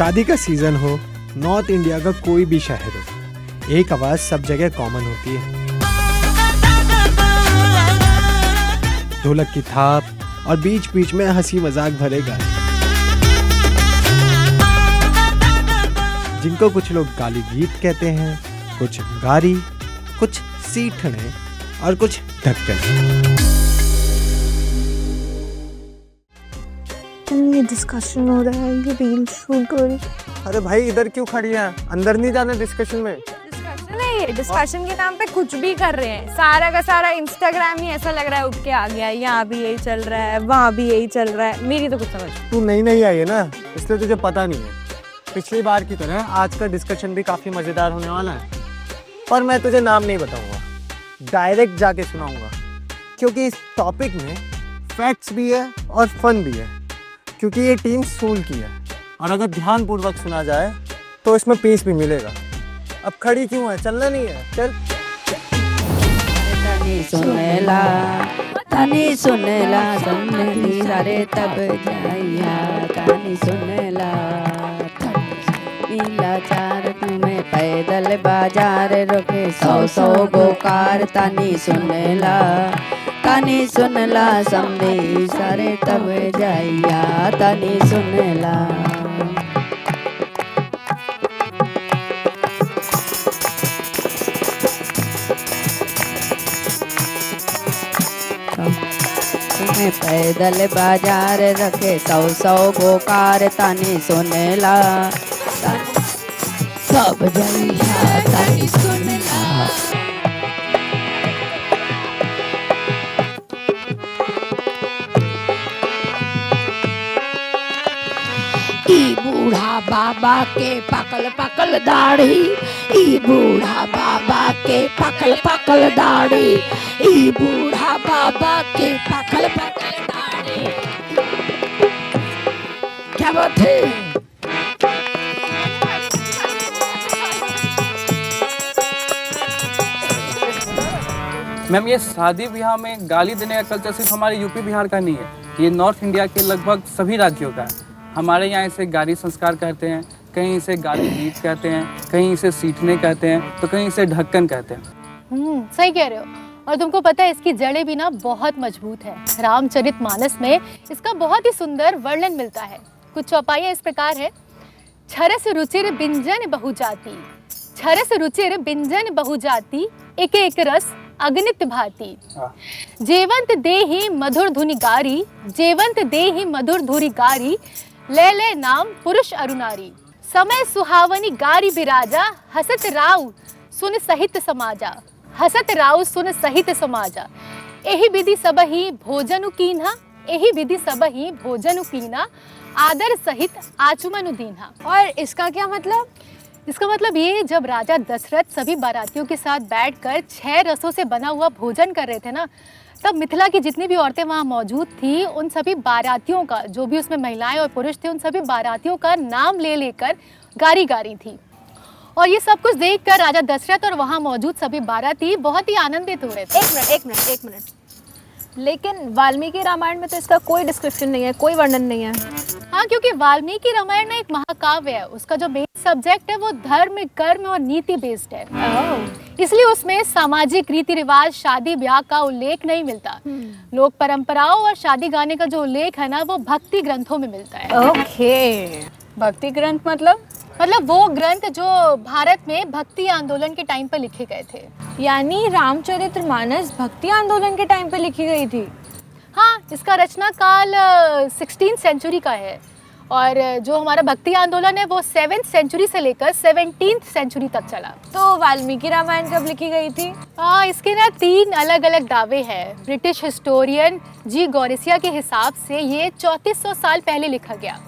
शादी का सीजन हो, नॉर्थ इंडिया का कोई भी शहर हो, एक आवाज सब जगह कॉमन होती है। ढोलक की थाप और बीच बीच में हंसी मजाक भरे गाने, जिनको कुछ लोग गाली गीत कहते हैं, कुछ गारी, कुछ सीठने और कुछ ढक्कन। ये डिस्कशन हो रहा है, ये रील शूट हो रही है। अरे भाई इधर क्यों खड़ी है? अंदर नहीं जाना डिस्कशन में। डिस्कशन है ये, डिस्कशन के नाम पे कुछ भी कर रहे हैं। सारा का सारा इंस्टाग्राम ही ऐसा लग रहा है उठ के आ गया है, यहाँ भी यही चल रहा है, वहाँ भी यही चल रहा है। मेरी तो कुछ समझ। तू नई आई है ना, इसलिए तुझे पता नहीं है। पिछली बार की तरह आज का डिस्कशन भी काफी मजेदार होने वाला है, पर मैं तुझे नाम नहीं बताऊंगा, डायरेक्ट जाके सुनाऊंगा, क्योंकि इस टॉपिक में फैक्ट्स भी है और फन भी है, क्योंकि ये टीम स्कूल की है और अगर ध्यानपूर्वक सुना जाए तो इसमें पीस भी मिलेगा। अब खड़ी क्यों है? चलना नहीं है? चल। तनी सुनेला सुनली सारे तब जाइया, तनी सुनेला नीला चार में पैदल बाजार रोके 100 गोकार, तनी सुनेला समझी सारे तब जाइया, तनी सुनेला। तुम्हें पैदल बाजार रखे 100 गोकार, तनी सुनेला सब जाइया, तनी सुनेला। ई बूढ़ा बाबा के पकल पकल दाढ़ी, ई बूढ़ा बाबा के पकल पकल दाढ़ी, ई बूढ़ा बाबा के पकल पकल दाढ़ी। क्या बात है? मैम, ये शादी ब्याह में गाली देने का कल्चर सिर्फ हमारे यूपी बिहार का नहीं है, ये नॉर्थ इंडिया के लगभग सभी राज्यों का है। हमारे यहाँ इसे गाली संस्कार कहते हैं, कहीं इसे गाली गीत कहते हैं, कहीं इसे सीठने कहते हैं, तो कहीं इसे ढक्कन कहते हैं। सही कह रहे हो। और तुमको पता है इसकी जड़ें भी ना बहुत मजबूत है। रामचरितमानस में इसका बहुत ही सुंदर वर्णन मिलता है। कुछ चौपाइयाँ इस प्रकार है। छरस रुचिर बिंजन बहुजाति, छरस रुचिर बिंजन बहुजाति, एक एक रस अगणित भांति, जेवंत देहि मधुर धुनि गारी, जेवंत देहि मधुर धुरि गारी, ले ले नाम पुरुष अरुनारी, समय सुहावनी गारी बिराजा, हसत राव सुन सहित समाजा, हसत राव सुन सहित समाजा, एहि विधि सबहि भोजनु कीन्हा, एहि विधि सबहि भोजनु कीन्हा, आदर सहित आचमनु दीन्हा। और इसका क्या मतलब? इसका मतलब ये, जब राजा दशरथ सभी बारातियों के साथ बैठकर 6 रसों से बना हुआ भोजन कर रहे थे ना, तब मिथिला की जितनी भी औरतें वहाँ मौजूद थी, उन सभी बारातियों का, जो भी उसमें महिलाएं और पुरुष थे, उन सभी बारातियों का नाम ले लेकर गारी गारी थी। और ये सब कुछ देखकर राजा दशरथ और वहाँ मौजूद सभी बाराती बहुत ही आनंदित हुए थे। एक मिनट, लेकिन वाल्मीकि रामायण में तो इसका कोई डिस्क्रिप्शन नहीं है, कोई वर्णन नहीं है। हाँ, क्योंकि वाल्मीकि रामायण ना एक महाकाव्य है। उसका जो मेन सब्जेक्ट है वो धर्म, कर्म और नीति बेस्ड है, इसलिए उसमें सामाजिक रीति रिवाज, शादी ब्याह का उल्लेख नहीं मिलता। लोक परंपराओं और शादी गाने का जो उल्लेख है ना, वो भक्ति ग्रंथों में मिलता है। ओके, भक्ति ग्रंथ मतलब वो ग्रंथ जो भारत में भक्ति आंदोलन के टाइम पर लिखे गए थे। यानी रामचरितमानस भक्ति आंदोलन के टाइम पे लिखी गई थी। हाँ, इसका रचना काल 16th सेंचुरी का है और जो हमारा भक्ति आंदोलन है वो 7th सेंचुरी से लेकर 17th सेंचुरी तक चला। तो वाल्मीकि रामायण कब लिखी गई थी? इसके ना 3 अलग अलग दावे हैं। ब्रिटिश हिस्टोरियन जी गौरेसिया के हिसाब से ये 3400 साल पहले लिखा गया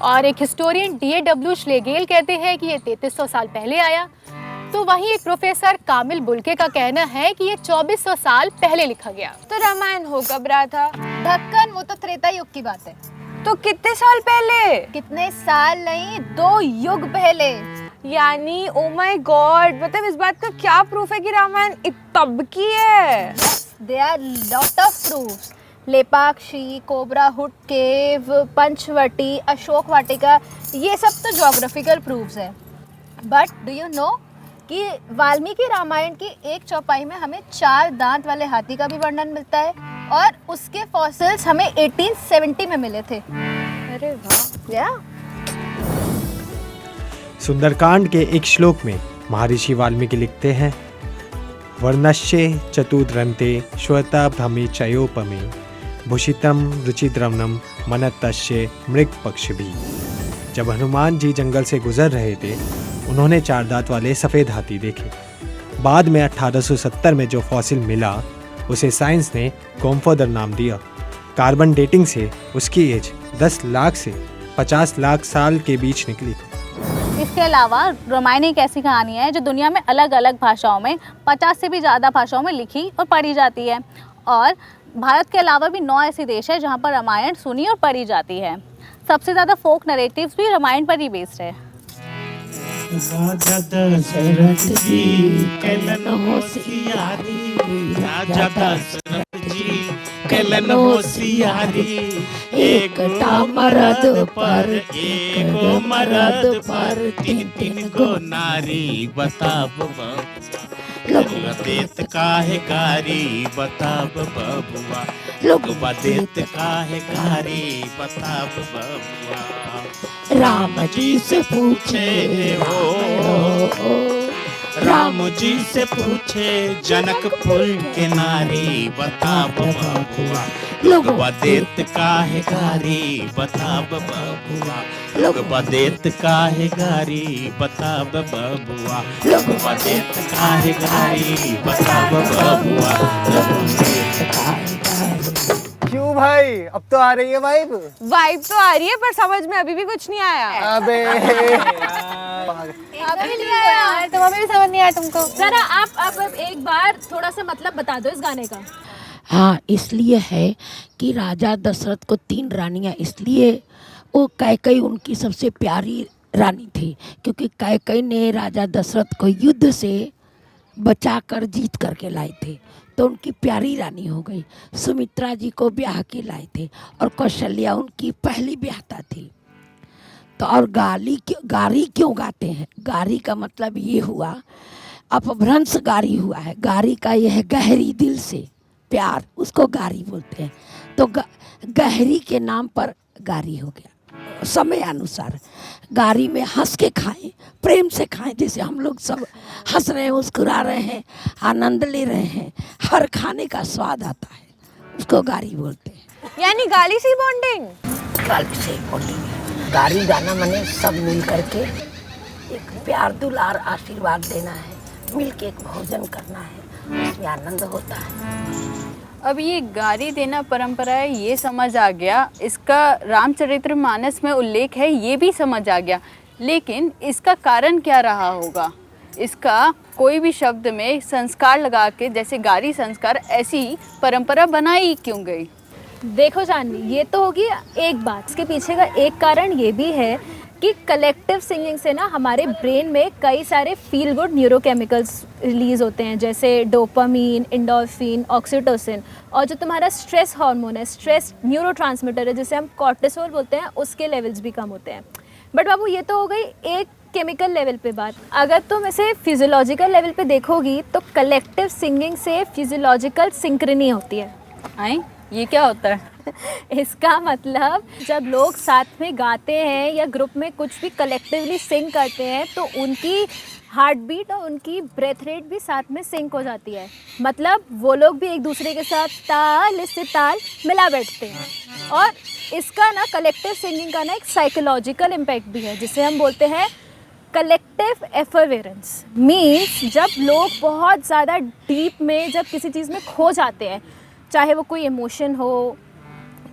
और एक हिस्टोरियन D.A.W. श्लेगेल कहते हैं कि ये 3300 साल पहले आया। तो वहीं एक प्रोफेसर कामिल बुल्के का कहना है कि ये 2400 साल पहले लिखा गया। तो रामायण हो कब रहा था? ढक्कन, वो तो त्रेता युग की बात है। तो कितने साल पहले? कितने साल नहीं, 2 युग पहले। यानी ओ माय गॉड, मतलब इस बात का क्या प्रूफ है कि रामायण तब की है? There are lot of proofs. Lepakshi, कोबराहुट केव, पंचवटी, अशोक वाटिका, ये सब तो ज्योग्राफिकल प्रूफ्स है। बट डू यू नो कि वाल्मीकि रामायण की एक चौपाई में हमें 4 दांत वाले हाथी का भी वर्णन मिलता है और उसके फॉसिल्स हमें 1870 में मिले थे। अरे वाह। या सुंदरकांड के एक श्लोक में महर्षि वाल्मीकि लिखते हैं, वर्णश्ये चतुर्दंते श्वेता भ्रमे चयोपमे भूषितम रुचिद्रवनम मनतस्य मृग पक्ष भी। जब हनुमान जी जंगल से गुजर रहे थे, उन्होंने 4 दांत वाले सफ़ेद हाथी देखे। बाद में 1870 में जो फॉसिल मिला उसे साइंस ने गोम्फोदर नाम दिया। कार्बन डेटिंग से उसकी एज 10 लाख से 50 लाख साल के बीच निकली। इसके अलावा रामायण एक ऐसी कहानी है जो दुनिया में अलग अलग भाषाओं में 50 से भी ज़्यादा भाषाओं में लिखी और पढ़ी जाती है। और भारत के अलावा भी 9 ऐसे देश है जहाँ पर रामायण सुनी और पढ़ी जाती है। सबसे ज़्यादा फोक नरेटिव्स भी रामायण पर ही बेस्ड है। राजा दशरथ जी कलन होशियारी, राजा दशरथ जी कलन होशियारी, एक मर्द पर एक मर्द पर 3 गो नारी, बताब देत काहे गारी, बताब बबुआ लोग देत काहे गारी, बताब बबुआ। राम जी से पूछे हो, राम जी से पूछे जनकपुर के नारी, बताब बबुआ लोग देत काहे गारी, बताब बबुआ लोग देत काहे गारी, बताब बबुआ लोग देत काहे गारी, बताब बबुआ लोग देत काहे गारी। क्यों भाई, अब तो आ रही है वाइब? वाइब तो आ रही है पर समझ में अभी भी कुछ नहीं आया। अबे अभी नहीं आया, तो हमें भी समझ नहीं आया तुमको। जरा आप एक बार थोड़ा सा मतलब बता दो इस गाने का। हाँ, इसलिए है कि राजा दशरथ को 3 रानियां, इसलिए वो कैकई उनकी सबसे प्यारी रानी थी, क्योंकि कैकई ने राजा दशरथ को युद्ध से बचा कर जीत करके लाए थे, तो उनकी प्यारी रानी हो गई। सुमित्रा जी को ब्याह के लाए थे और कौशल्या उनकी पहली ब्याहता थी। तो और गारी क्यों गाते हैं? गारी का मतलब ये हुआ, अपभ्रंश गारी हुआ है। गारी का यह है गहरी दिल से प्यार, उसको गारी बोलते हैं। तो गहरी के नाम पर गारी हो गया। समय अनुसार गारी में हंस के खाएं, प्रेम से खाएं, जैसे हम लोग सब हंस रहे हैं, मुस्कुरा रहे हैं, आनंद ले रहे हैं, हर खाने का स्वाद आता है, उसको गारी बोलते हैं। यानी गाली सी बॉन्डिंग। गाली से बॉन्डिंग, गारी गाना माने सब मिल करके एक प्यार दुलार आशीर्वाद देना है, मिल के एक भोजन करना है, उसमें आनंद होता है। अब ये गारी देना परंपरा है, ये समझ आ गया। इसका रामचरितमानस में उल्लेख है, ये भी समझ आ गया। लेकिन इसका कारण क्या रहा होगा? इसका कोई भी शब्द में संस्कार लगा के, जैसे गारी संस्कार, ऐसी परंपरा बनाई क्यों गई? देखो जानवी, ये तो होगी एक बात। इसके पीछे का एक कारण ये भी है कि कलेक्टिव सिंगिंग से ना हमारे ब्रेन में कई सारे फील गुड न्यूरोकेमिकल्स रिलीज होते हैं, जैसे डोपामीन, एंडोर्फिन, ऑक्सीटोसिन। और जो तुम्हारा स्ट्रेस हार्मोन है, स्ट्रेस न्यूरोट्रांसमीटर है, जिसे हम कॉर्टिसोल बोलते हैं, उसके लेवल्स भी कम होते हैं। बट बाबू, ये तो हो गई एक केमिकल लेवल पे बात। अगर तुम इसे फिजियोलॉजिकल लेवल पे देखोगी तो कलेक्टिव सिंगिंग से फिजियोलॉजिकल सिंक्रोनी होती है। आई, ये क्या होता है? इसका मतलब जब लोग साथ में गाते हैं या ग्रुप में कुछ भी कलेक्टिवली सिंग करते हैं तो उनकी हार्ट बीट और उनकी ब्रेथ रेट भी साथ में सिंक हो जाती है। मतलब वो लोग भी एक दूसरे के साथ ताल से ताल मिला बैठते हैं। और इसका ना कलेक्टिव सिंगिंग का ना एक साइकोलॉजिकल इम्पैक्ट भी है, जिसे हम बोलते हैं कलेक्टिव एफरवेरेंस। मीन्स जब लोग बहुत ज़्यादा डीप में जब किसी चीज़ में खो जाते हैं, चाहे वो कोई इमोशन हो,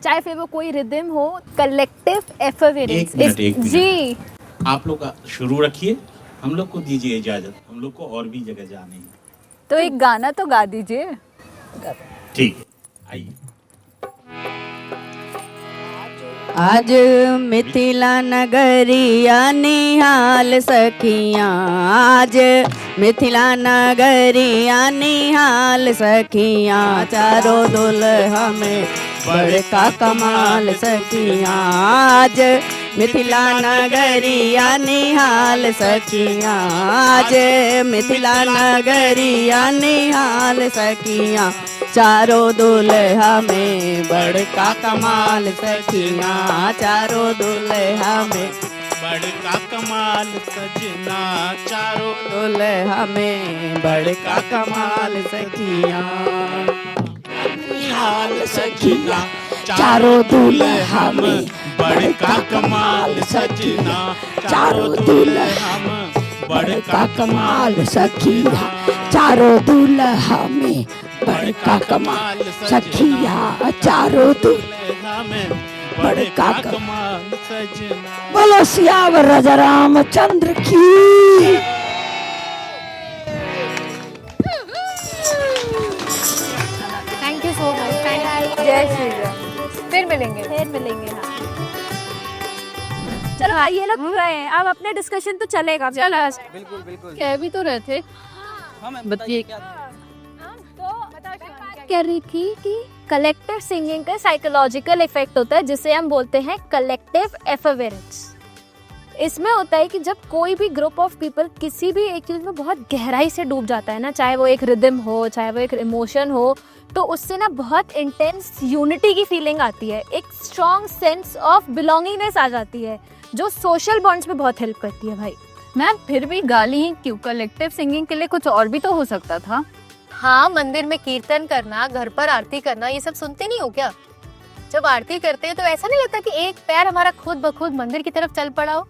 चाहे फिर वो कोई रिदम हो, कलेक्टिव एफरवेरेंस। एक मिनट। जी, आप लोग शुरू रखिए, हम लोग को दीजिए इजाजत, हम लोग को और भी जगह जाने हैं। तो एक गाना तो गा दीजिए। ठीक है, आइए। आज मिथिला नगरिया निहाल सखियाँ, आज मिथिला नगरिया निहाल सखियाँ, चारों दुल्हा में बड़का कमाल सखियाँ आज मिथिला नगरिया निहाल सखियाँ आज मिथिला नगरिया निहाल सखियाँ चारों दुल्हा में बड़का कमाल सखियाँ चारों दुल्हा में बड़का कमाल सजना चारों दुल्हा में बड़का कमाल सखियाँ निहाल सजना चारों दुल्हा में बड़का कमाल सजना चारों दुल्हा में बड़का कमाल सखिया चारों दुल्हा में बड़का कमाल सखिया चारों दुल्हा में बड़का कमाल सजना। बोलो सियावर राजा रामचंद्र की। Thank you so much. जय श्री राम। फिर मिलेंगे। हाँ। चलो हाँ, ये लोग रहे हैं, अब अपने डिस्कशन तो चलेगा। चलो बिल्कुल बिल्कुल। कह भी तो रहे थे। बताइए कह रही थी कि कलेक्टिव सिंगिंग का साइकोलॉजिकल इफेक्ट होता है जिसे हम बोलते हैं कलेक्टिव एफेरेंस। इसमें होता है कि जब कोई भी ग्रुप ऑफ पीपल किसी भी एक चीज में बहुत गहराई से डूब जाता है ना, चाहे वो एक रिदम हो चाहे वो एक इमोशन हो, तो उससे ना बहुत इंटेंस यूनिटी की फीलिंग आती है, एक स्ट्रॉन्ग सेंस ऑफ बिलोंगिंगनेस आ जाती है जो सोशल बॉन्ड्स में बहुत हेल्प करती है। भाई मैम फिर भी गाली ही क्यों? कलेक्टिव सिंगिंग के लिए कुछ और भी तो हो सकता था। हाँ, मंदिर में कीर्तन करना, घर पर आरती करना, ये सब सुनते नहीं हो क्या? जब आरती करते हैं तो ऐसा नहीं लगता कि एक पैर हमारा खुद ब खुद मंदिर की तरफ चल पड़ा हो?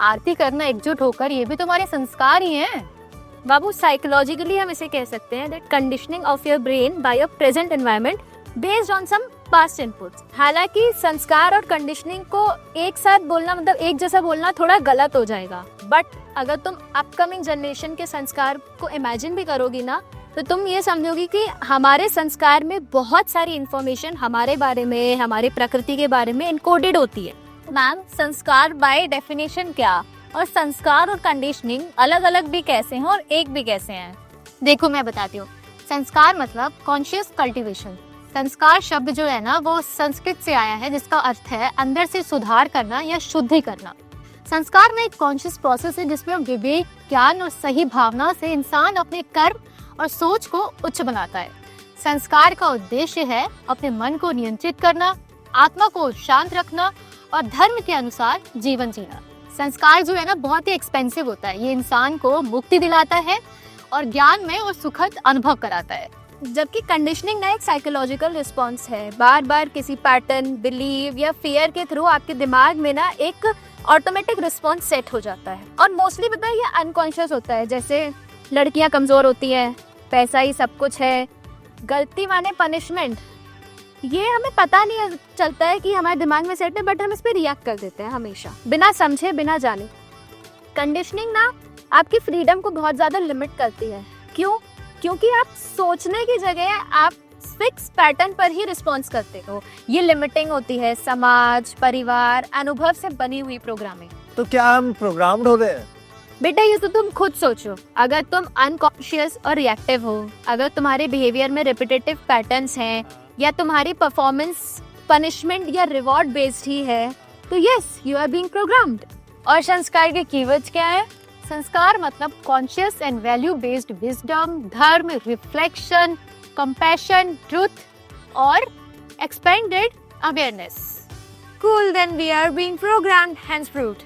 आरती करना एकजुट होकर, ये भी तो हमारे संस्कार ही हैं। बाबू, साइकोलॉजिकली हम इसे कह सकते हैं that conditioning of your brain by your present environment based on some past inputs. हालांकि संस्कार और कंडीशनिंग को एक साथ बोलना, मतलब एक जैसा बोलना थोड़ा गलत हो जाएगा, बट अगर तुम अपकमिंग जनरेशन के संस्कार को इमेजिन भी करोगी ना, तो तुम ये समझोगी कि हमारे संस्कार में बहुत सारी इंफॉर्मेशन हमारे बारे में, हमारे प्रकृति के बारे में इनकोडेड होती है। मैम, संस्कार बाय डेफिनेशन क्या, और संस्कार और कंडीशनिंग अलग अलग भी कैसे हैं और एक भी कैसे हैं? देखो मैं बताती हूँ। संस्कार मतलब कॉन्शियस कल्टीवेशन। संस्कार शब्द जो है ना, वो संस्कृत से आया है जिसका अर्थ है अंदर से सुधार करना या शुद्धि करना। संस्कार में एक कॉन्शियस प्रोसेस है जिसमें विवेक, ज्ञान और सही भावना से इंसान अपने कर्म और सोच को उच्च बनाता है। संस्कार का उद्देश्य है अपने मन को नियंत्रित करना, आत्मा को शांत रखना और धर्म के अनुसार जीवन जीना। संस्कार जो है ना, बहुत ही एक्सपेंसिव होता है। ये इंसान को मुक्ति दिलाता है और ज्ञान में और सुखद अनुभव कराता है। जबकि कंडीशनिंग ना एक साइकोलॉजिकल रिस्पॉन्स है। बार बार किसी पैटर्न, बिलीव या फियर के थ्रू आपके दिमाग में ना एक ऑटोमेटिक रिस्पॉन्स सेट हो जाता है, और मोस्टली पता है ये अनकॉन्शियस होता है। जैसे लड़कियां कमजोर होती हैं, पैसा ही सब कुछ है, गलती माने पनिशमेंट, ये हमें पता नहीं चलता है कि हमारे दिमाग में सेट है, बट हम इस पर रिएक्ट कर देते हैं हमेशा, बिना समझे बिना जाने। कंडीशनिंग ना आपकी फ्रीडम को बहुत ज़्यादा लिमिट करती है। क्यों? क्योंकि आप सोचने की जगह आप फिक्स पैटर्न पर ही रिस्पॉन्स करते हो। ये लिमिटिंग होती है समाज, परिवार, अनुभव से बनी हुई प्रोग्रामिंग। तो क्या हम प्रोग्राम्ड हो गए हैं? बेटा, ये तो तुम खुद सोचो। अगर तुम अनकॉन्शियस और रिएक्टिव हो, अगर तुम्हारे बिहेवियर में रिपीटेटिव पैटर्न्स हैं, या तुम्हारी परफॉर्मेंस पनिशमेंट या रिवॉर्ड बेस्ड ही है, तो yes, you are being programmed. और संस्कार के कीवर्ड्स क्या है? संस्कार मतलब conscious and value based wisdom, धर्म, रिफ्लेक्शन, कंपैशन, ट्रुथ और expanded awareness. Cool, then we are being programmed, hence fruit.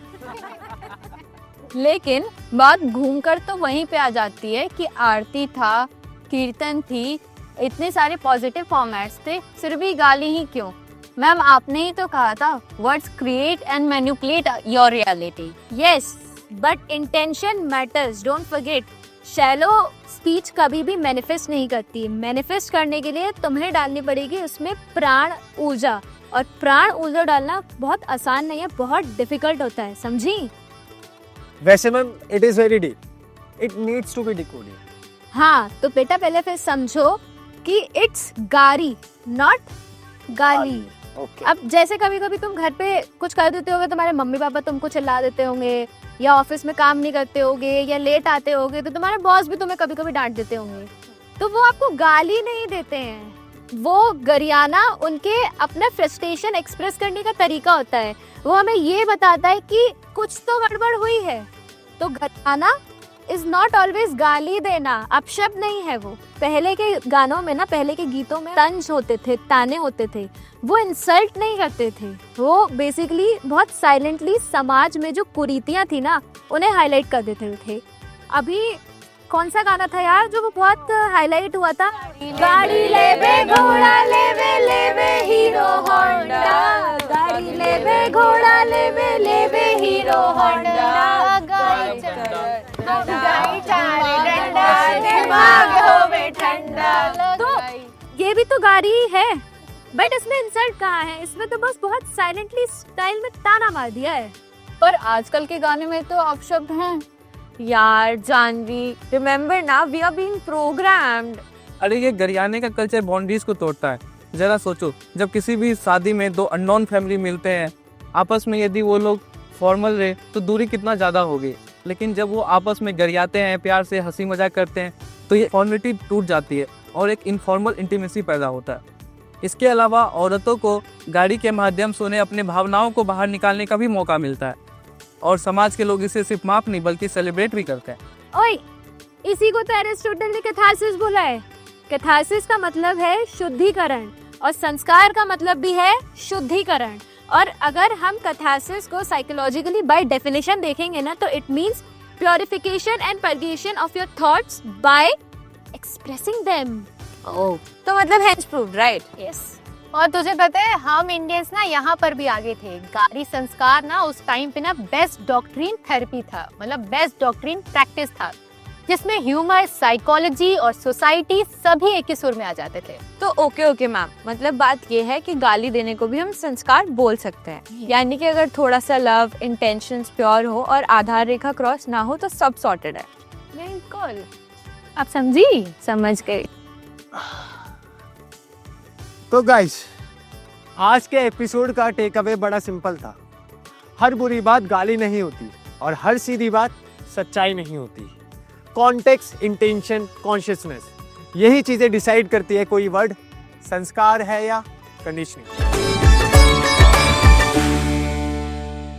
लेकिन बात घूमकर तो वहीं पे आ जाती है कि आरती था, कीर्तन थी, इतने सारे पॉजिटिव फॉर्मेट्स थे, फिर भी गाली ही क्यों? मैम, आपने ही तो कहा था words create and manipulate your reality. Yes, but intention matters, don't forget. Shallow speech कभी भी मैनिफेस्ट नहीं करती। मैनिफेस्ट करने के लिए तुम्हें डालनी पड़ेगी उसमें प्राण ऊर्जा, और प्राण ऊर्जा डालना बहुत आसान नहीं है, बहुत डिफिकल्ट होता है, समझी? वैसे ma'am, it is very deep, it needs to be decoded. हाँ, तो बेटा पहले फिर समझो कि इट्स गारी, नॉट गाली। ओके। अब जैसे कभी कभी तुम घर पे कुछ कर देते होगे, तुम्हारे मम्मी पापा तुमको चिल्ला देते होंगे, या ऑफिस में काम नहीं करते होगे, या लेट आते होगे, तो तुम्हारे बॉस भी तुम्हें कभी कभी डांट देते होंगे, तो वो आपको गाली नहीं देते हैं, वो गरियाना उनके अपना फ्रस्ट्रेशन एक्सप्रेस करने का तरीका होता है। वो हमें ये बताता है कि कुछ तो गड़बड़ हुई है। तो गरियाना इज नॉट ऑलवेज गाली देना, अपशब्द नहीं है वो। पहले के गानों में ना, पहले के गीतों में तंज होते थे, ताने होते थे, वो इंसल्ट नहीं करते थे। वो बेसिकली बहुत साइलेंटली समाज में जो कुरीतियां थी ना, उन्हें हाईलाइट कर देते थे। अभी कौन सा गाना था यार जो वो बहुत हाईलाइट हुआ था? गाड़ी लेवे घोड़ा लेवे हीरो होंडा, गाड़ी लेवे घोड़ा लेवे हीरो होंडा, गाड़ी तो ये भी तो गाड़ी ही है, बट इसमें इंसल्ट कहाँ है? इसमें तो बस बहुत साइलेंटली स्टाइल में ताना मार दिया है। पर आजकल के गाने में तो अपशब्द हैं। यार जानवी, रिमेम्बर ना, वी आर बीइंग प्रोग्राम्ड। अरे ये गरियाने का कल्चर बाउंड्रीज को तोड़ता है। जरा सोचो, जब किसी भी शादी में दो अननोन फैमिली मिलते हैं, आपस में यदि वो लोग फॉर्मल रहे तो दूरी कितना ज़्यादा होगी, लेकिन जब वो आपस में गरियाते हैं, प्यार से हंसी मजाक करते हैं, तो ये फॉर्मेलिटी टूट जाती है और एक इनफॉर्मल इंटीमेसी पैदा होता है। इसके अलावा औरतों को गाड़ी के माध्यम से उन्हें अपने भावनाओं को बाहर निकालने का भी मौका मिलता है, और समाज के लोग इसे सिर्फ माफ नहीं बल्कि सेलिब्रेट भी करते हैं। ओए, इसी को तो एरिस्टोटल ने कैथारसिस बोला है। कैथारसिस का मतलब है शुद्धिकरण, और संस्कार का मतलब भी है शुद्धिकरण। और अगर हम कैथारसिस को साइकोलॉजिकली बाय डेफिनेशन देखेंगे ना, तो it means purification and purgation of your thoughts by expressing them. Oh, तो मतलब हैंस प्रूव्ड, राइट? यस। और तुझे पता है, हम इंडियंस ना यहाँ पर भी आगे थे। गाड़ी संस्कार ना उस टाइम पे ना बेस्ट डॉक्ट्रिन थेरेपी था, मतलब बेस्ट डॉक्ट्रिन प्रैक्टिस था, जिसमें ह्यूमर, साइकोलॉजी और सोसाइटी सभी एक ही सुर में आ जाते थे। तो ओके मैम, मतलब बात ये है कि गाली देने को भी हम संस्कार बोल सकते हैं। यानी कि अगर थोड़ा सा लव, इंटेंशंस प्योर हो और आधार रेखा क्रॉस ना हो तो सब सॉर्टेड है। बिल्कुल, आप समझी? समझ गई। तो गाइस, आज के एपिसोड का टेक अवे बड़ा सिंपल था। हर बुरी बात गाली नहीं होती और हर सीधी बात सच्चाई नहीं होती। कॉन्टेक्स्ट, इंटेंशन, कॉन्शियसनेस, यही चीजें डिसाइड करती है कोई वर्ड संस्कार है या कंडीशनिंग।